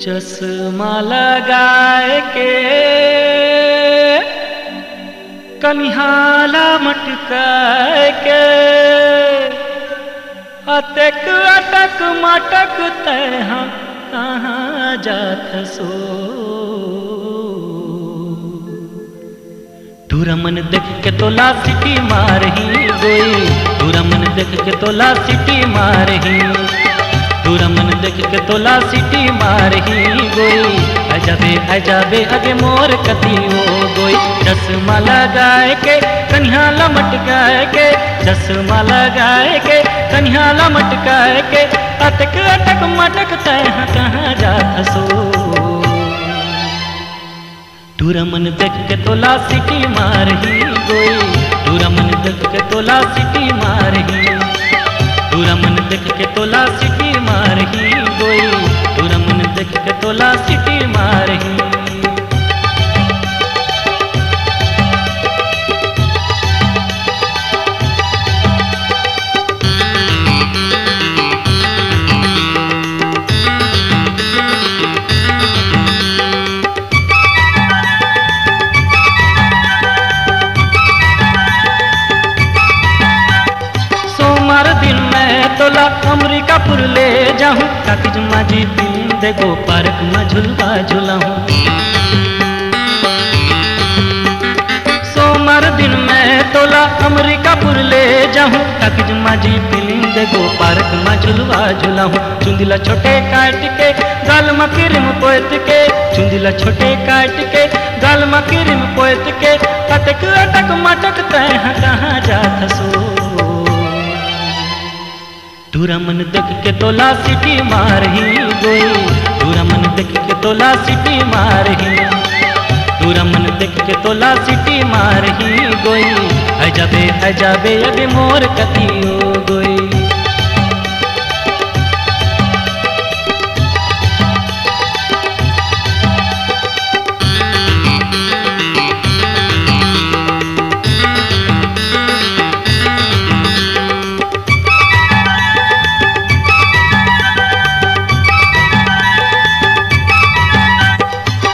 चश्मा लगाए के कनिहाला मटकाए के अटक अटक मटक तैहा कहाँ जात सो। तूरा मन देख के तोला सिटी मारही गोई, तूरा मन देख के तोला सिटी मारही, तूरा मन देख के तोला सिटी मारही गोई। अजाबे अगे मोर कतियो गोई। चश्मा लगाए के कन्हाला मटकाए के, चश्मा लगाए के कन्हाला मटकाए के अटक अटक मटक तैहा कहाँ जात सो। तूरा मन देख के तोला सिटी मारही गोई, तूरा मन देख के तोला सिटी मारही, तूरा मन देख के तोला सिटी मारही गोई, तूरा मन देख के तोला सिटी मारही। दिन मैं तोला अमरीकापुर ले जाऊं, ताकि माझी फिल्म देखो पार्क में झुलवा झुलाऊं। सोमवार दिन मैं तोला अमरीकापुर ले जाऊं, ताकि माझी फिल्म देखो पार्क में झुलवा झुलाऊं। चुंदिला छोटे काट के गाल में क्रीम पोत के, चुंदिला छोटे काट के गाल में क्रीम पोत के अटक अटक मटक तैहा कहाँ जात सो। तूरा मन देख के तोला सिटी मारही गोई, तूरा मन देख के तोला सिटी मारही, तूरा मन देख के तोला सिटी मारही गोई। अजाबे अगे मोर कतियो गोई।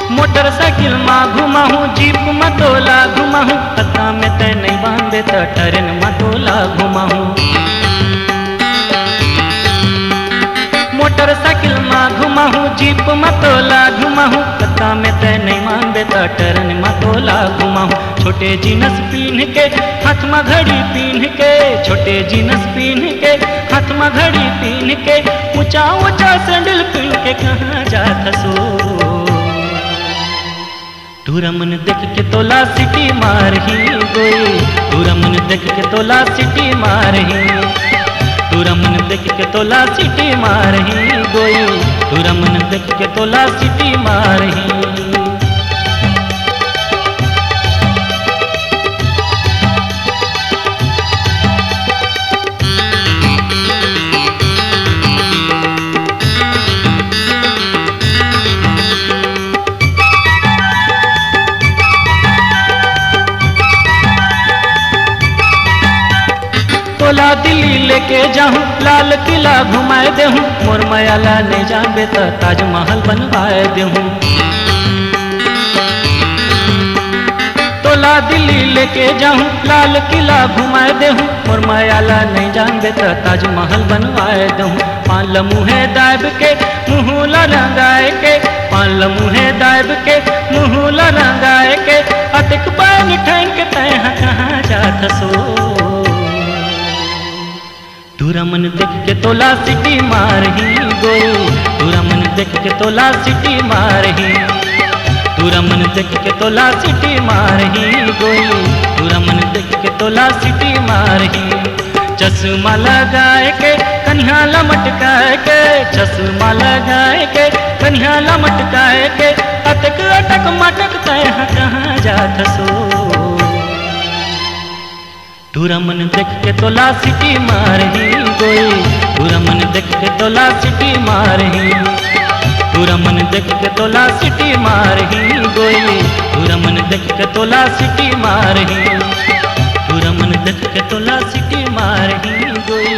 मोटरसाइकिल में घुमाहूँ, जीप में तोला घुमाहूँ, पता में तय नहीं बांधे तो ट्रेन में तोला घुमाहूँ। मोटरसाइकिल में घुमाहूँ, जीप में तोला घुमाहूँ, पता में तय नहीं बांधे तो ट्रेन में तोला घुमाहूँ। छोटे जीनस पहन के हाथ में घड़ी पहन के, छोटे जीनस पहन के हाथ में घड़ी पहन के ऊंचा ऊंचा सैंडल पहन के कहाँ जात सो। तूरा मन देख के तोला सिटी मारही गोई, तूरा मन देख के तोला सिटी मारही, तूरा मन देख के तोला सिटी मारही गोई, तूरा मन देख के तोला सिटी मारही। तोला दिल्ली लेके जाऊं, लाल किला घुमाए देहूं, मोर मयाला नहीं जाबे तो ताजमहल बनवाए देहूं। तोला दिल्ली लेके जाऊं, लाल किला घुमाए देहूं, मोर मयाला नहीं जाबे तो ताजमहल बनवाए देहूं। पान मुँहे दाब के मुँहला रंगाए के, पान मुँहे दाब के मुँहला रंगाए के अटक पान ठैंक तैहा कहाँ जात सो। तूरा मन देख के तोला सिटी मारही गोई, तूरा मन देख के तोला सिटी मारही, तूरा मन देख के तोला सिटी मारही गोई, तूरा मन देख के तोला सिटी मारही। चश्मा लगाए के कन्हाला मटकाए के, चश्मा लगाए के कन्हाला मटकाए के अटक अटक मटक तैहा कहाँ जात सो। तूरा मन देख के तोला सिटी मारही गोई, तूरा मन देख के तोला सिटी मारही, तूरा मन देख के तोला सिटी मारही गोई, तूरा मन देख के तोला सिटी मारही, तूरा मन देख के तोला सिटी मारही गोई।